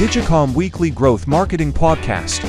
Digicom Weekly Growth Marketing Podcast.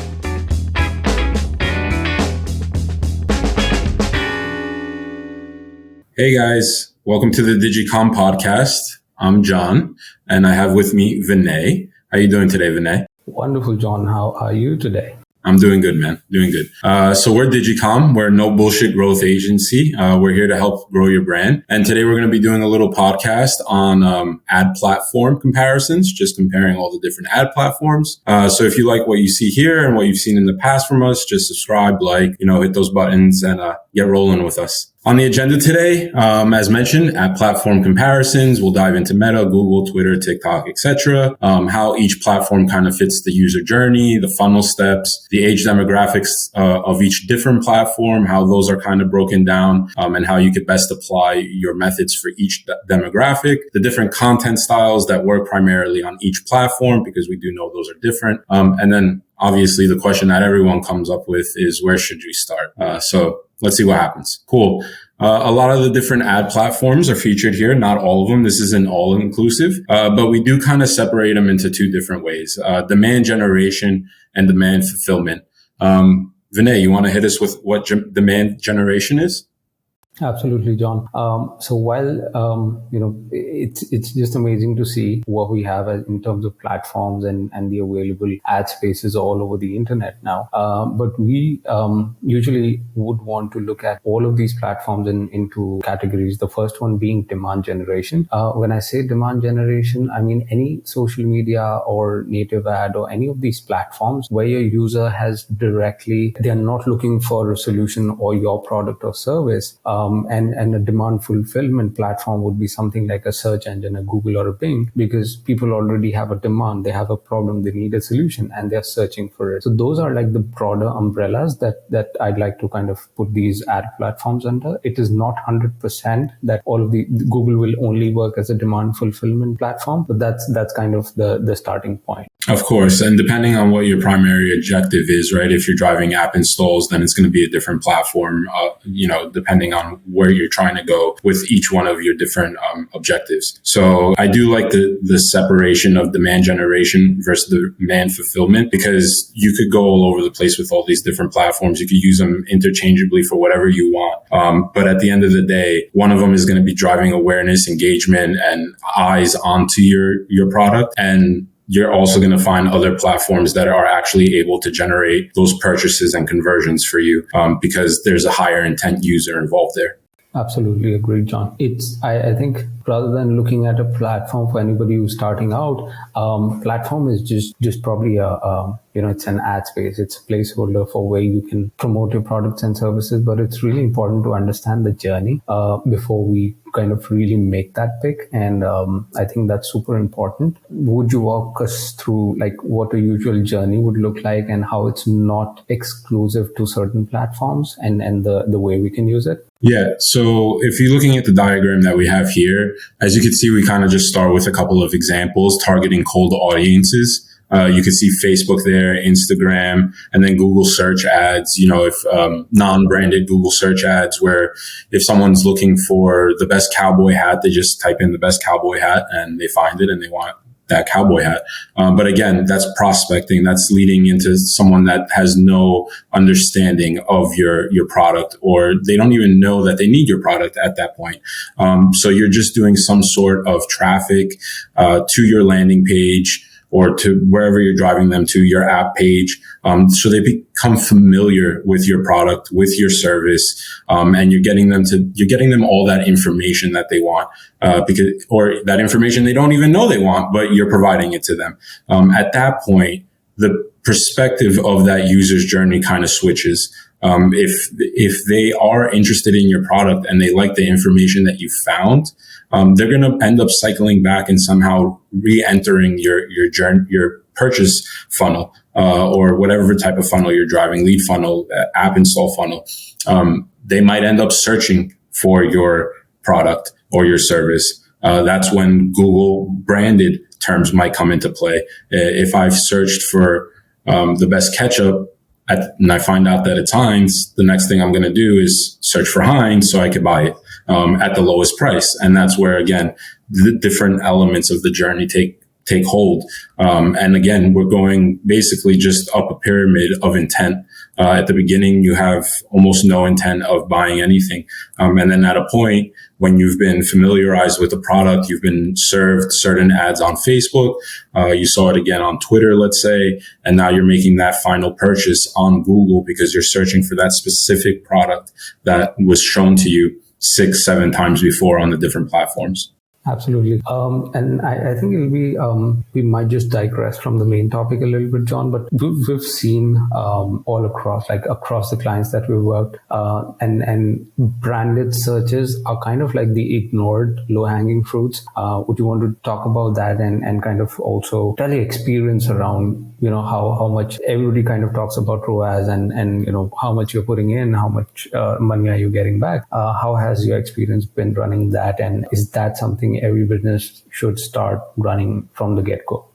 Hey guys, welcome to the Digicom Podcast. I'm John, and I have with me Vinay. How are you doing today, Vinay? Wonderful, John. How are you today? I'm doing good, man. Doing good. So we're Digicom. We're a no bullshit growth agency. We're here to help grow your brand. And today we're going to be doing a little podcast on ad platform comparisons, just comparing all the different ad platforms. So if you like what you see here and what you've seen in the past from us, just subscribe, hit those buttons and get rolling with us. On the agenda today, as mentioned, ad platform comparisons. We'll dive into Meta, Google, Twitter, TikTok, etc. How each platform kind of fits the user journey, the funnel steps, the age demographics of each different platform, how those are kind of broken down, and how you could best apply your methods for each demographic, the different content styles that work primarily on each platform, because we do know those are different. And then obviously the question that everyone comes up with is, where should we start? So let's see what happens. Cool. A lot of the different ad platforms are featured here. Not all of them. This isn't all inclusive, but we do kind of separate them into two different ways. Demand generation and demand fulfillment. Vinay, you want to hit us with what demand generation is? Absolutely, John. So while, it's just amazing to see what we have in terms of platforms and the available ad spaces all over the internet now. But we usually would want to look at all of these platforms into categories. The first one being demand generation. When I say demand generation, I mean any social media or native ad or any of these platforms where your user has directly, they're not looking for a solution or your product or service. And a demand fulfillment platform would be something like a search engine, a Google or a Bing, because people already have a demand, they have a problem, they need a solution, and they're searching for it. So those are like the broader umbrellas that I'd like to kind of put these ad platforms under. It is not 100% that all of the Google will only work as a demand fulfillment platform, but that's kind of the starting point. Of course. And depending on what your primary objective is, right? If you're driving app installs, then it's going to be a different platform, depending on where you're trying to go with each one of your different objectives. So I do like the separation of demand generation versus the demand fulfillment, because you could go all over the place with all these different platforms. You could use them interchangeably for whatever you want. But at the end of the day, one of them is going to be driving awareness, engagement, and eyes onto your product. And you're also going to find other platforms that are actually able to generate those purchases and conversions for you, because there's a higher intent user involved there. Absolutely agreed, John. I think rather than looking at a platform for anybody who's starting out, platform is just probably it's an ad space. It's a placeholder for where you can promote your products and services, but it's really important to understand the journey before we kind of really make that pick. And I think that's super important. Would you walk us through like what a usual journey would look like and how it's not exclusive to certain platforms and the way we can use it? Yeah. So if you're looking at the diagram that we have here, as you can see, we kind of just start with a couple of examples targeting cold audiences. You can see Facebook there, Instagram, and then Google search ads, if non-branded Google search ads, where if someone's looking for the best cowboy hat, they just type in the best cowboy hat and they find it and they want that cowboy hat. But again, that's prospecting. That's leading into someone that has no understanding of your product, or they don't even know that they need your product at that point. So you're just doing some sort of traffic to your landing page, or to wherever you're driving them to, your app page. So they become familiar with your product, with your service, and you're getting them all that information that they want, or that information they don't even know they want, but you're providing it to them. At that point, the perspective of that user's journey kind of switches. If they are interested in your product and they like the information that you found, they're going to end up cycling back and somehow re-entering your purchase funnel, or whatever type of funnel you're driving, lead funnel, app install funnel. They might end up searching for your product or your service. That's when Google branded terms might come into play. If I've searched for the best ketchup, and I find out that it's Heinz, the next thing I'm going to do is search for Heinz so I could buy it at the lowest price. And that's where, again, the different elements of the journey take take hold. And again, we're going basically just up a pyramid of intent. At the beginning, you have almost no intent of buying anything. And then at a point when you've been familiarized with the product, you've been served certain ads on Facebook, you saw it again on Twitter, let's say, and now you're making that final purchase on Google because you're searching for that specific product that was shown to you 6-7 times before on the different platforms. Absolutely. And I think it'll be, we might just digress from the main topic a little bit, John, but we've seen all across, like across the clients that we've worked, and branded searches are kind of like the ignored low-hanging fruits. Would you want to talk about that and kind of also tell your experience around, how much everybody kind of talks about ROAS and how much you're putting in, how much money are you getting back? How has your experience been running that? And is that something every business should start running from the get-go?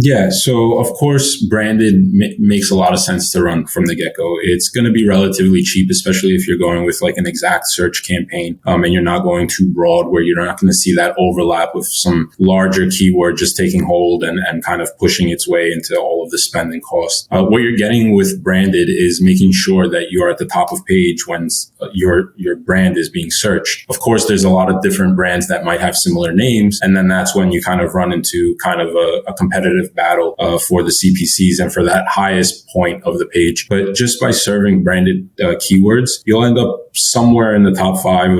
Yeah. So of course, branded makes a lot of sense to run from the get-go. It's going to be relatively cheap, especially if you're going with like an exact search campaign, and you're not going too broad where you're not going to see that overlap with some larger keyword just taking hold and kind of pushing its way into all of the spend and cost. What you're getting with branded is making sure that you're at the top of page when your brand is being searched. Of course, there's a lot of different brands that might have similar names. And then that's when you kind of run into kind of a competitive battle for the CPCs and for that highest point of the page. But just by serving branded keywords, you'll end up somewhere in the top 5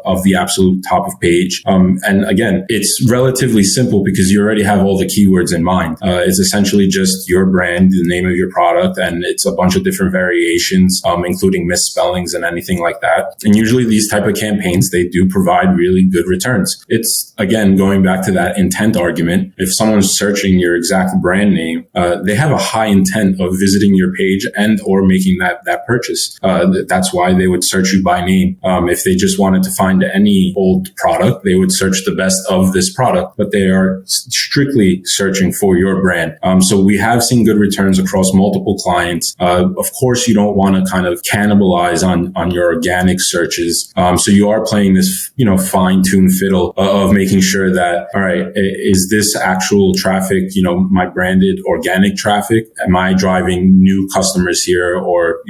of the absolute top of page. And again, it's relatively simple because you already have all the keywords in mind. It's essentially just your brand, the name of your product, and it's a bunch of different variations, including misspellings and anything like that. And usually these type of campaigns, they do provide really good returns. It's, again, going back to that intent argument. If someone's searching your exact brand name, they have a high intent of visiting your page and or making that purchase. That's why they would search you by name. If they just wanted to find any old product, they would search the best of this product, but they are strictly searching for your brand. So we have seen good returns across multiple clients. Of course, you don't want to kind of cannibalize on your organic searches. So you are playing this, fine-tuned fiddle of making sure that, all right, is this actual traffic, my branded organic traffic? Am I driving new customers here, or,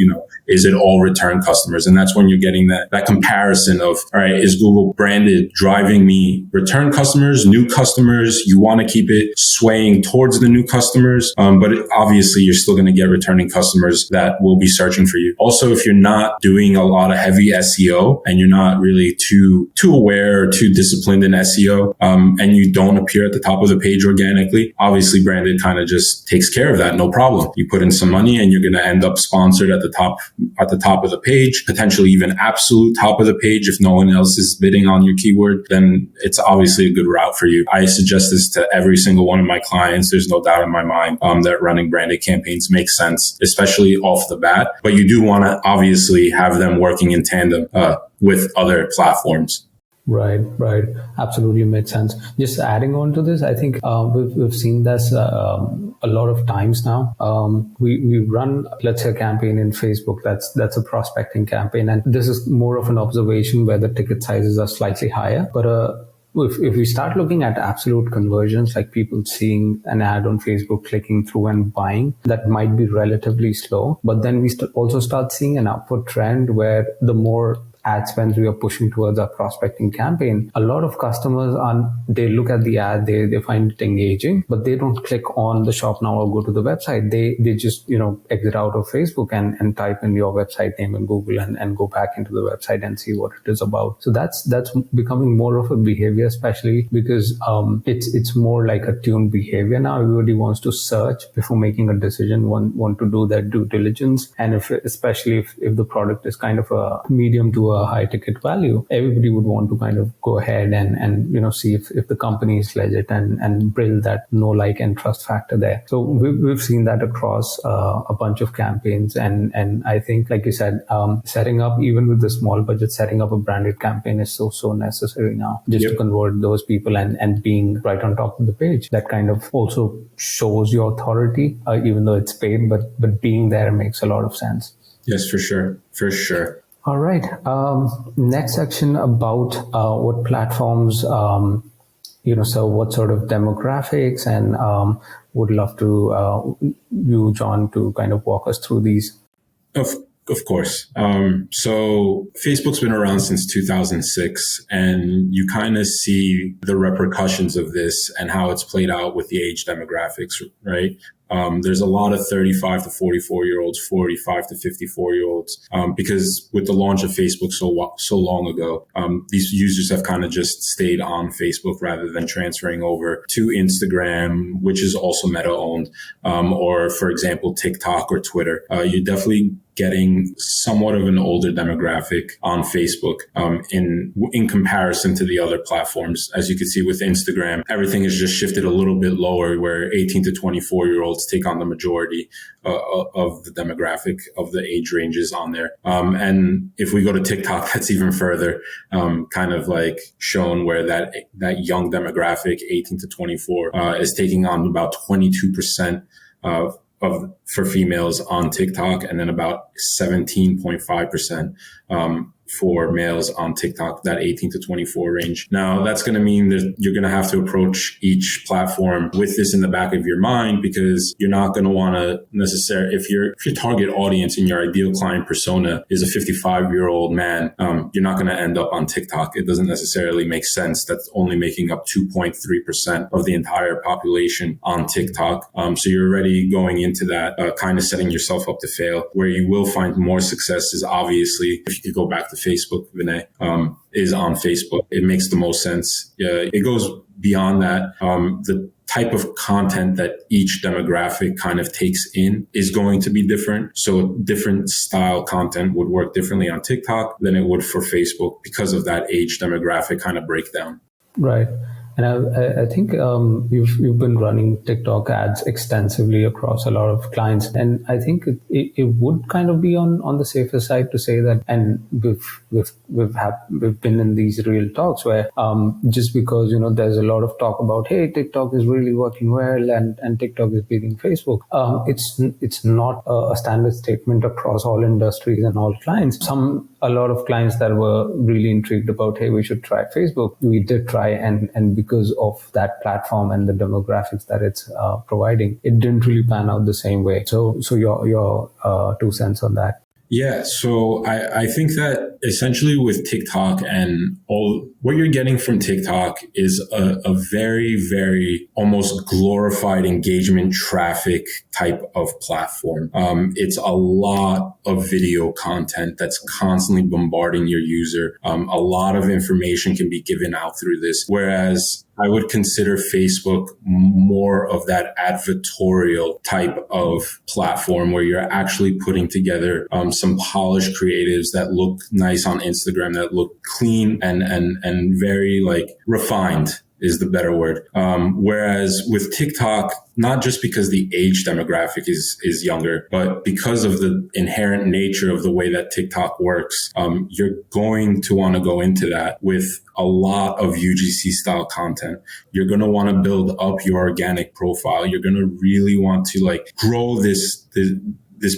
is it all return customers? And that's when you're getting that comparison of, all right, is Google branded driving me return customers, new customers? You want to keep it swaying towards the new customers. But obviously you're still going to get returning customers that will be searching for you. Also, if you're not doing a lot of heavy SEO and you're not really too aware or too disciplined in SEO, and you don't appear at the top of the page organically, obviously branded kind of just takes care of that. No problem. You put in some money and you're going to end up sponsored at the top of the page, potentially even absolute top of the page. If no one else is bidding on your keyword, then it's obviously a good route for you. I suggest this to every single one of my clients. There's no doubt in my mind that running branded campaigns makes sense, especially off the bat. But you do want to obviously have them working in tandem with other platforms. Right. Absolutely makes sense. Just adding on to this, I think we've seen this a lot of times now. We run, let's say, a campaign in Facebook. That's a prospecting campaign, and this is more of an observation where the ticket sizes are slightly higher. But if we start looking at absolute conversions, like people seeing an ad on Facebook, clicking through and buying, that might be relatively slow. But then we also start seeing an upward trend where the more ad spends we are pushing towards our prospecting campaign, a lot of customers they look at the ad, they find it engaging, but they don't click on the shop now or go to the website. They just, exit out of Facebook and type in your website name in Google and go back into the website and see what it is about. So that's becoming more of a behavior, especially because it's more like a tuned behavior now. Everybody wants to search before making a decision, want to do their due diligence. And especially if the product is kind of a medium to a high ticket value, everybody would want to kind of go ahead and see if the company is legit and build that know, like, and trust factor there. So we've seen that across a bunch of campaigns, and I think, like you said, setting up, even with the small budget, setting up a branded campaign is so necessary now, just to convert those people and being right on top of the page. That kind of also shows your authority, even though it's paid, but being there makes a lot of sense. Yes, for sure. All right. Next section about what platforms so what sort of demographics, and would love to you, John, to kind of walk us through these. Of course. So Facebook's been around since 2006, and you kind of see the repercussions of this and how it's played out with the age demographics, right? There's a lot of 35 to 44-year-olds, 45 to 54-year-olds, because with the launch of Facebook so long ago, these users have kind of just stayed on Facebook rather than transferring over to Instagram, which is also Meta owned, or for example, TikTok or Twitter. You're definitely getting somewhat of an older demographic on Facebook, in comparison to the other platforms. As you can see with Instagram, everything has just shifted a little bit lower, where 18 to 24-year-olds take on the majority of the demographic of the age ranges on there. And if we go to TikTok, that's even further, kind of like shown where that young demographic, 18 to 24, is taking on about 22% for females on TikTok, and then about 17.5% for males on TikTok, that 18 to 24 range. Now, that's going to mean that you're going to have to approach each platform with this in the back of your mind, because you're not going to want to necessarily, if your target audience and your ideal client persona is a 55-year-old man, you're not going to end up on TikTok. It doesn't necessarily make sense. That's only making up 2.3% of the entire population on TikTok. So you're already going into that, kind of setting yourself up to fail. Where you will find more success is obviously, if you could go back to Facebook, Vinay, is on Facebook. It makes the most sense. It goes beyond that. The type of content that each demographic kind of takes in is going to be different. So different style content would work differently on TikTok than it would for Facebook because of that age demographic kind of breakdown. Right. And I think you've been running TikTok ads extensively across a lot of clients, and I think it would kind of be on the safer side to say that. And we've been in these real talks where just because there's a lot of talk about, hey, TikTok is really working well and TikTok is beating Facebook. It's not a standard statement across all industries and all clients. A lot of clients that were really intrigued about, hey, we should try Facebook. We did try, and because of that platform and the demographics that it's providing, it didn't really pan out the same way. So your 2 cents on that. Yeah, so I think that essentially with TikTok and all what you're getting from TikTok is a very, very almost glorified engagement traffic type of platform. It's a lot of video content that's constantly bombarding your user. A lot of information can be given out through this, whereas I would consider Facebook more of that advertorial type of platform where you're actually putting together some polished creatives that look nice on Instagram, that look clean and very like refined is the better word. Whereas with TikTok, not just because the age demographic is younger, but because of the inherent nature of the way that TikTok works, you're going to want to go into that with a lot of UGC style content. You're going to want to build up your organic profile. You're going to really want to like grow this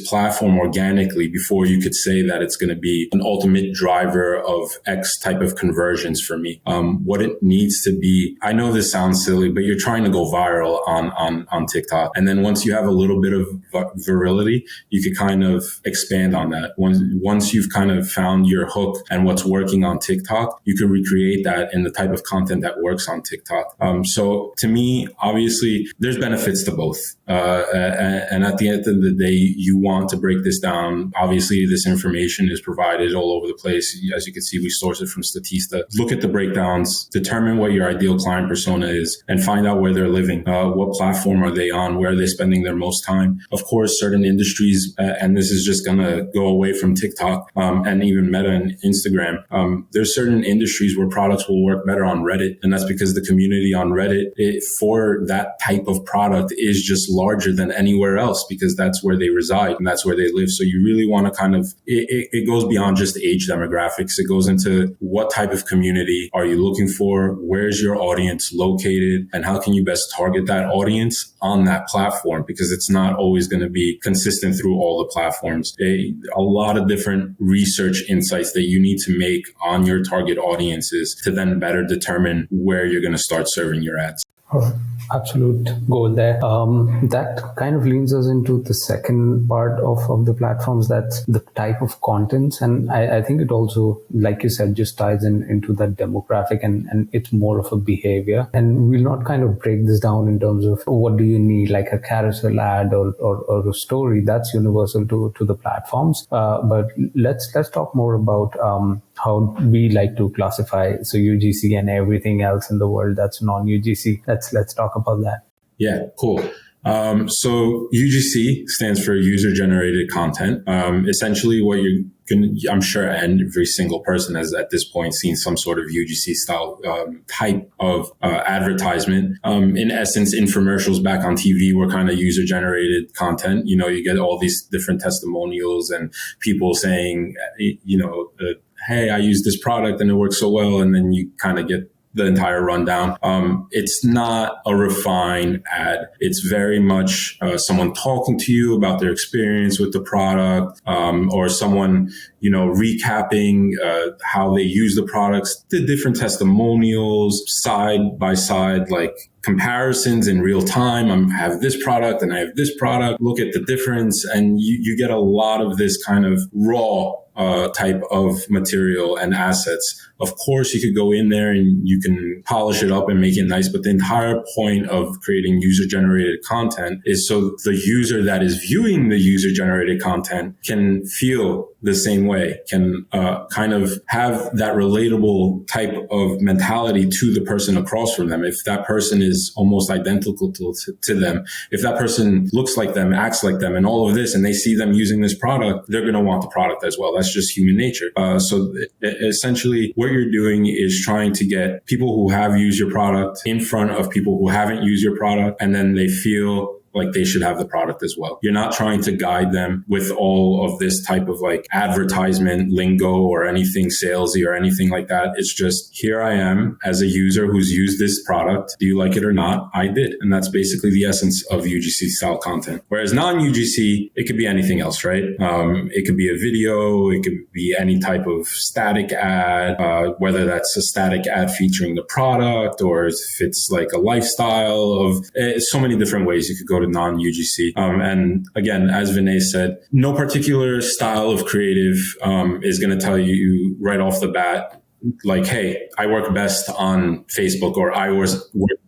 platform organically before you could say that it's going to be an ultimate driver of X type of conversions for me. What it needs to be, I know this sounds silly, but you're trying to go viral on TikTok. And then once you have a little bit of virility, you could kind of expand on that. Once you've kind of found your hook and what's working on TikTok, you could recreate that in the type of content that works on TikTok. So to me, obviously, there's benefits to both. And at the end of the day, you want to break this down. Obviously, this information is provided all over the place. As you can see, we source it from Statista. Look at the breakdowns, determine what your ideal client persona is, and find out where they're living. What platform are they on? Where are they spending their most time? Of course, certain industries, and this is just going to go away from TikTok and even Meta and Instagram. There's certain industries where products will work better on Reddit, and that's because the community on Reddit for that type of product is just larger than anywhere else because that's where they reside. reside and that's where they live. So you really want to kind of, it goes beyond just age demographics. It goes into what type of community are you looking for? Where's your audience located? And how can you best target that audience on that platform? Because it's not always going to be consistent through all the platforms. A lot of different research insights that you need to make on your target audiences to then better determine where you're going to start serving your ads. All right. Absolute goal there. That kind of leads us into the second part of the platforms. That's the type of contents. And I think it also, like you said, just ties into that demographic and it's more of a behavior. And we'll not kind of break this down in terms of what do you need, like a carousel ad or a story. That's universal to the platforms. But let's talk more about how we like to classify UGC and everything else in the world that's non-UGC. Let's talk about that. Yeah, cool. So UGC stands for user generated content. Essentially what I'm sure every single person has at this point seen some sort of UGC style type of advertisement. In essence, infomercials back on TV were kind of user generated content. You know, you get all these different testimonials and people saying, hey, I use this product and it works so well. And then you kind of get the entire rundown. It's not a refined ad. It's very much someone talking to you about their experience with the product, or someone, recapping how they use the products, the different testimonials side by side, like comparisons in real time. I have this product and I have this product. Look at the difference. And you get a lot of this kind of raw type of material and assets. Of course, you could go in there and you can polish it up and make it nice, but the entire point of creating user-generated content is so the user that is viewing the user-generated content can feel the same way, can kind of have that relatable type of mentality to the person across from them. If that person is almost identical to them, if that person looks like them, acts like them, and all of this, and they see them using this product, they're going to want the product as well. That's just human nature. So essentially what you're doing is trying to get people who have used your product in front of people who haven't used your product, and then they feel like they should have the product as well. You're not trying to guide them with all of this type of like advertisement lingo or anything salesy or anything like that. It's just, here I am as a user who's used this product. Do you like it or not? I did. And that's basically the essence of UGC style content. Whereas non-UGC, it could be anything else, right? It could be a video. It could be any type of static ad, whether that's a static ad featuring the product or if it's like a lifestyle of so many different ways you could go to non-UGC. And again, as Vinay said, no particular style of creative is going to tell you right off the bat, like, hey, I work best on Facebook, or I work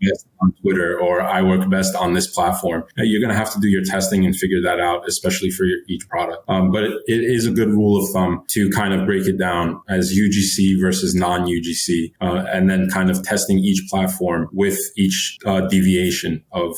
best on Twitter, or I work best on this platform. You're going to have to do your testing and figure that out, especially for each product. But it is a good rule of thumb to kind of break it down as UGC versus non-UGC, and then kind of testing each platform with each deviation of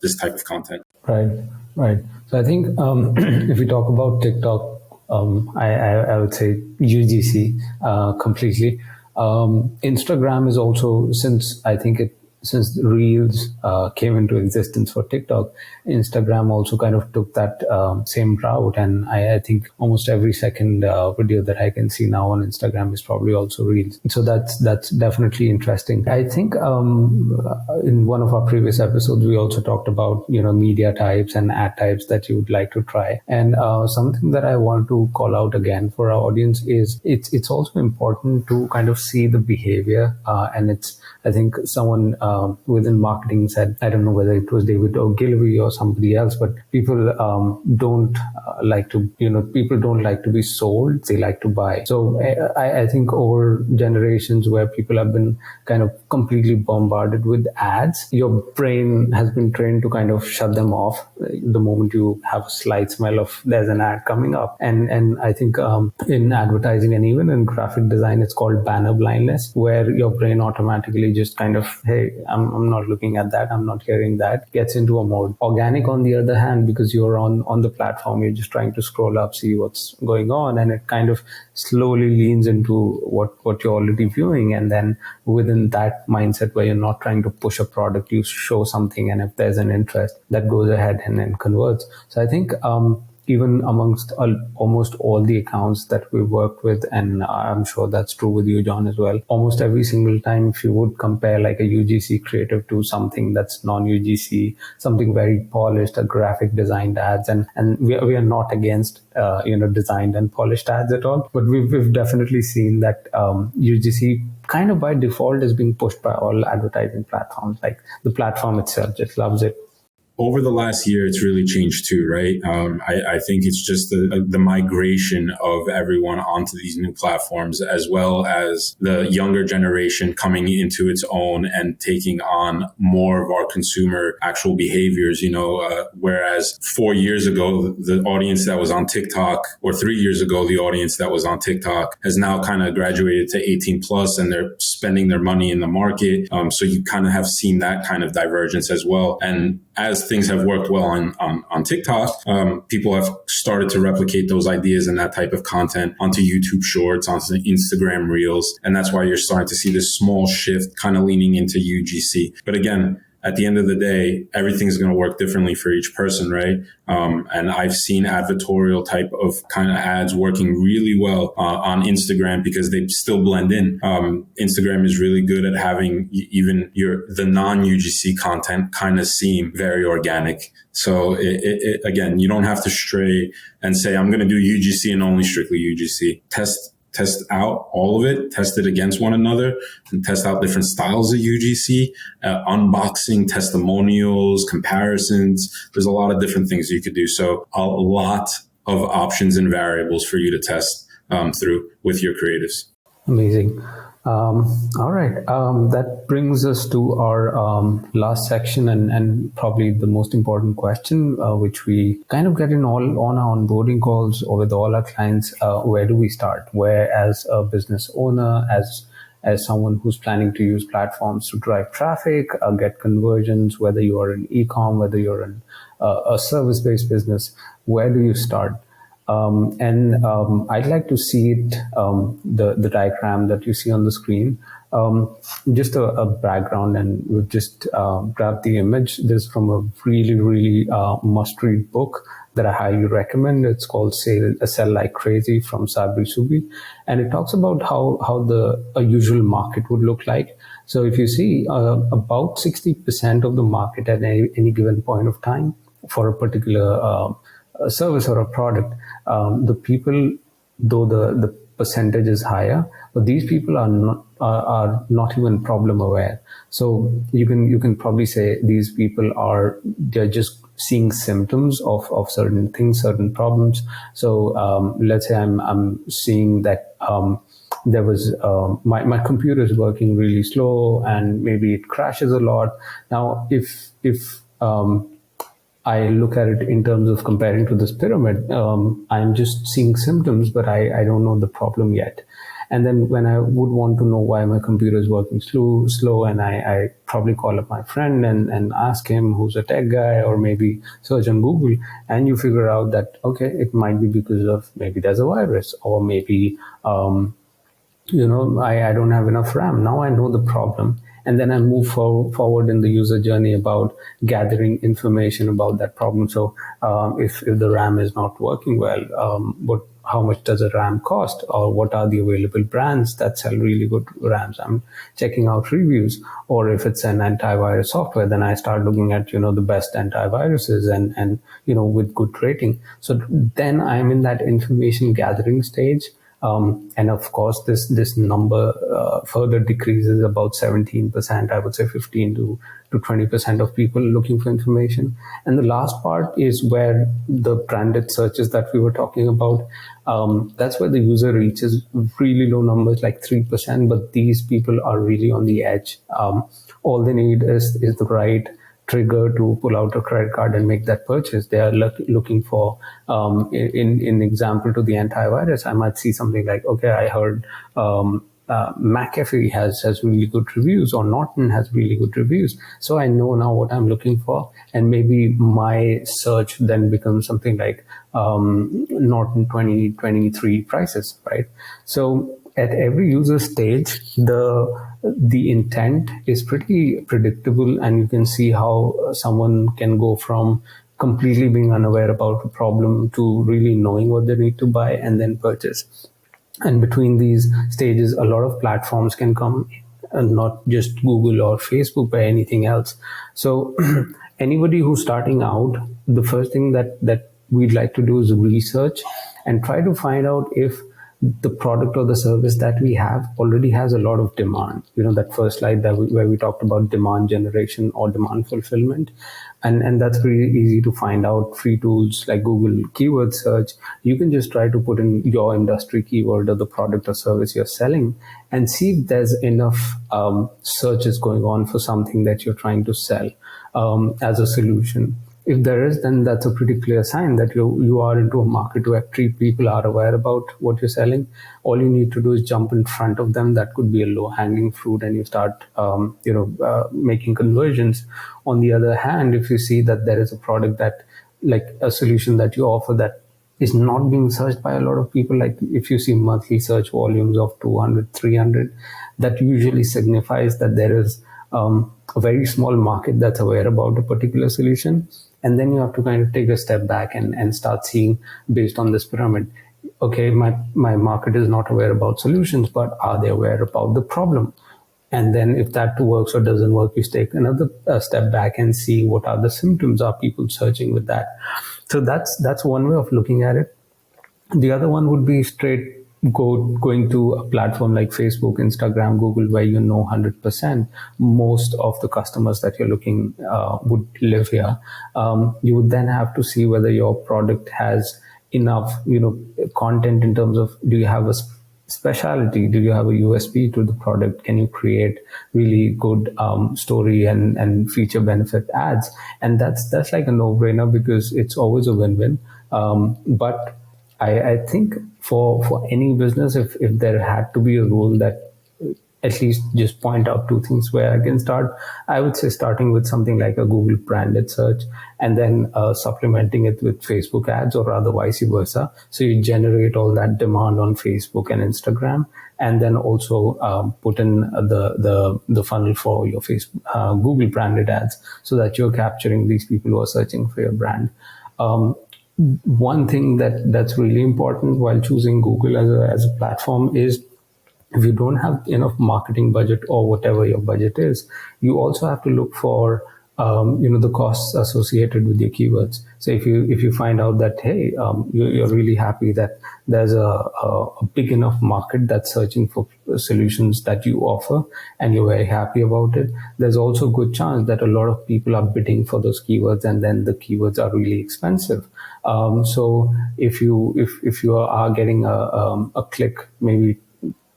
this type of content. Right. So I think if we talk about TikTok, I would say UGC completely. Instagram is also, since the Reels came into existence for TikTok, Instagram also kind of took that same route. And I think almost every second video that I can see now on Instagram is probably also Reels. So that's definitely interesting. I think in one of our previous episodes, we also talked about, media types and ad types that you would like to try. And something that I want to call out again for our audience is it's also important to kind of see the behavior. And I think someone within marketing said, I don't know whether it was David Ogilvy or somebody else, but people don't like to be sold. They like to buy. So I think over generations where people have been kind of completely bombarded with ads, your brain has been trained to kind of shut them off the moment you have a slight smell of there's an ad coming up. And I think in advertising and even in graphic design, it's called banner blindness, where your brain automatically just kind of, hey, I'm not looking at that, I'm not hearing that, gets into a mode. Organic, on the other hand, because you're on the platform, you're just trying to scroll up, see what's going on, and it kind of slowly leans into what you're already viewing. And then within that mindset where you're not trying to push a product, you show something, and if there's an interest, that goes ahead and then converts. So I think even amongst almost all the accounts that we worked with, and I'm sure that's true with you, John, as well. Almost every single time, if you would compare like a UGC creative to something that's non-UGC, something very polished, a graphic designed ads, and we are not against designed and polished ads at all, but we've definitely seen that UGC kind of by default is being pushed by all advertising platforms. Like the platform itself just loves it. Over the last year, it's really changed too, right? I think it's just the migration of everyone onto these new platforms, as well as the younger generation coming into its own and taking on more of our consumer actual behaviors, whereas 4 years ago, the audience that was on TikTok, or 3 years ago, the audience that was on TikTok has now kind of graduated to 18 plus, and they're spending their money in the market. So you kind of have seen that kind of divergence as well. And as things have worked well on TikTok, people have started to replicate those ideas and that type of content onto YouTube Shorts, onto Instagram Reels. And that's why you're starting to see this small shift kind of leaning into UGC. But again, at the end of the day, everything's going to work differently for each person, right? And I've seen advertorial type of kind of ads working really well on Instagram because they still blend in. Instagram is really good at having even the non-UGC content kind of seem very organic. So again, you don't have to stray and say, I'm going to do UGC and only strictly UGC. Test out all of it, test it against one another, and test out different styles of UGC, unboxing, testimonials, comparisons. There's a lot of different things you could do. So a lot of options and variables for you to test through with your creatives. Amazing. All right. That brings us to our last section and probably the most important question, which we kind of get in all on our onboarding calls or with all our clients. Where do we start? Where, as a business owner, as someone who's planning to use platforms to drive traffic, get conversions, whether you are in e-com, whether you're in a service-based business, where do you start? I'd like to see it, the diagram that you see on the screen, just a background, and we've just grabbed the image. This is from a really, really must-read book that I highly recommend. It's called Sell Like Crazy from Sabri Subi. And it talks about how a usual market would look like. So if you see about 60% of the market at any given point of time for a particular a service or a product, the people, though the percentage is higher, but these people are not even problem aware. So you can probably say these people they're just seeing symptoms of certain things, certain problems. So let's say I'm seeing that there was my computer is working really slow and maybe it crashes a lot. Now if I look at it in terms of comparing to this pyramid, I'm just seeing symptoms, but I don't know the problem yet. And then when I would want to know why my computer is working slow, and I probably call up my friend and ask him, who's a tech guy, or maybe search on Google, and you figure out that, okay, it might be because of maybe there's a virus, or maybe, I don't have enough RAM. Now I know the problem. And then I move forward in the user journey about gathering information about that problem. So if the RAM is not working well, how much does a RAM cost? Or what are the available brands that sell really good RAMs? I'm checking out reviews. Or if it's an antivirus software, then I start looking at, the best antiviruses and with good rating. So then I'm in that information gathering stage. And of course, this number further decreases about 17%. I would say 15 to 20% of people looking for information. And the last part is where the branded searches that we were talking about. That's where the user reaches really low numbers, like 3%. But these people are really on the edge. All they need is the right trigger to pull out a credit card and make that purchase. They are looking for, in example to the antivirus, I might see something like, okay, I heard McAfee has really good reviews, or Norton has really good reviews. So I know now what I'm looking for. And maybe my search then becomes something like Norton 2023 prices, right? So at every user stage, the intent is pretty predictable, and you can see how someone can go from completely being unaware about a problem to really knowing what they need to buy and then purchase. And between these stages, a lot of platforms can come, and not just Google or Facebook, but anything else. So anybody who's starting out, the first thing that we'd like to do is research and try to find out if the product or the service that we have already has a lot of demand. That first slide where we talked about demand generation or demand fulfillment. And that's pretty easy to find out. Free tools like Google keyword search, you can just try to put in your industry keyword or the product or service you're selling and see if there's enough searches going on for something that you're trying to sell as a solution. If there is, then that's a pretty clear sign that you are into a market where people are aware about what you're selling. All you need to do is jump in front of them. That could be a low-hanging fruit, and you start, making conversions. On the other hand, if you see that there is a product that, like a solution that you offer that is not being searched by a lot of people, like if you see monthly search volumes of 200, 300, that usually signifies that there is a very small market that's aware about a particular solution. And then you have to kind of take a step back and start seeing based on this pyramid. Okay, my market is not aware about solutions, but are they aware about the problem? And then if that works or doesn't work, you take another step back and see what are the symptoms. Are people searching with that? So that's one way of looking at it. The other one would be straight going to a platform like Facebook, Instagram, Google, where 100% most of the customers that you're looking would live here. You would then have to see whether your product has enough, content in terms of, do you have a specialty? Do you have a USP to the product? Can you create really good story and feature benefit ads? And that's like a no-brainer because it's always a win-win. But I think for any business, if there had to be a rule that at least just point out two things where I can start, I would say starting with something like a Google branded search and then supplementing it with Facebook ads, or rather vice versa. So you generate all that demand on Facebook and Instagram, and then also put in the funnel for your Facebook, Google branded ads, so that you're capturing these people who are searching for your brand. One thing that's really important while choosing Google as a platform is, if you don't have enough marketing budget or whatever your budget is, you also have to look for the costs associated with your keywords. So if you find out that, hey, you're really happy that there's a big enough market that's searching for solutions that you offer, and you're very happy about it, there's also a good chance that a lot of people are bidding for those keywords, and then the keywords are really expensive. So if you are getting a click, maybe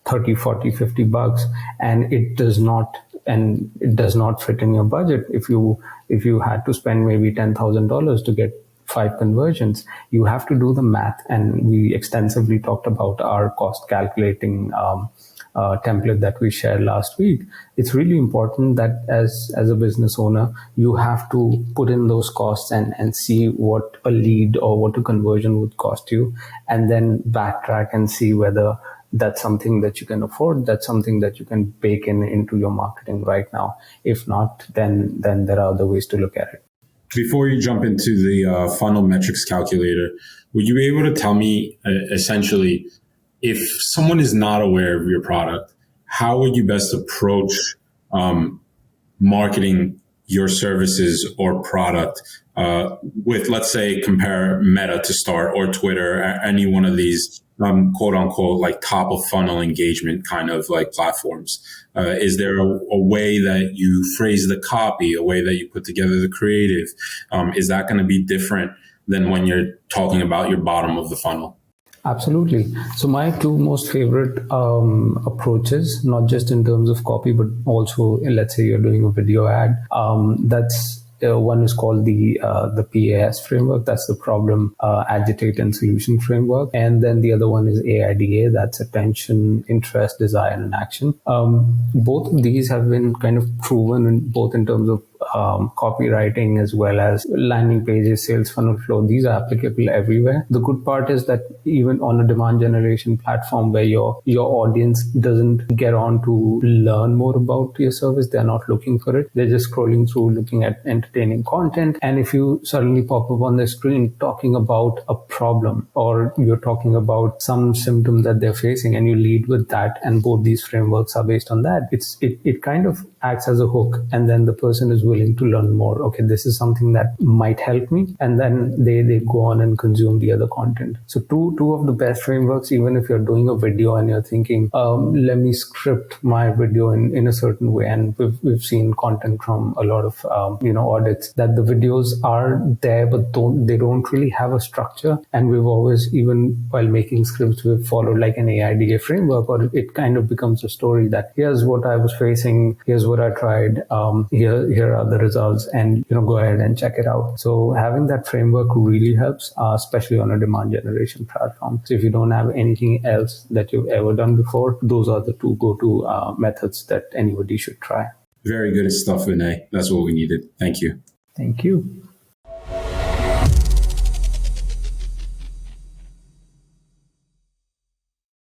30, 40, 50 bucks, and it does not fit in your budget. If you had to spend maybe $10,000 to get 5 conversions, you have to do the math. And we extensively talked about our cost calculating template that we shared last week. It's really important that as a business owner, you have to put in those costs and see what a lead or what a conversion would cost you, and then backtrack and see whether that's something that you can afford, that's something that you can bake into your marketing right now. If not, then there are other ways to look at it. Before you jump into the funnel metrics calculator, would you be able to tell me essentially, if someone is not aware of your product, how would you best approach marketing your services or product with, let's say, compare Meta to start, or Twitter, any one of these quote unquote like top of funnel engagement kind of like platforms? Is there a way that you phrase the copy, a way that you put together the creative? Is that going to be different than when you're talking about your bottom of the funnel? Absolutely. So my two most favorite approaches, not just in terms of copy, but also, let's say you're doing a video ad, that's one is called the PAS framework. That's the problem, agitate, and solution framework. And then the other one is AIDA. That's attention, interest, desire, and action. Both of these have been kind of proven both in terms of copywriting as well as landing pages, sales funnel flow. These are applicable everywhere. The good part is that even on a demand generation platform where your audience doesn't get on to learn more about your service, they're not looking for it. They're just scrolling through, looking at entertaining content. And if you suddenly pop up on the screen talking about a problem, or you're talking about some symptom that they're facing, and you lead with that, and both these frameworks are based on that, it kind of acts as a hook, and then the person is willing to learn more. Okay, this is something that might help me, and then they go on and consume the other content. So two of the best frameworks, even if you're doing a video and you're thinking, let me script my video in a certain way, and we've seen content from a lot of audits that the videos are there, but they don't really have a structure. And we've always, even while making scripts, we've followed like an AIDA framework, or it kind of becomes a story that here's what I was facing, here's what I tried, here are the results, and go ahead and check it out. So having that framework really helps, especially on a demand generation platform. So if you don't have anything else that you've ever done before, those are the two go-to methods that anybody should try. Very good stuff, Vinay. That's what we needed. Thank you. Thank you.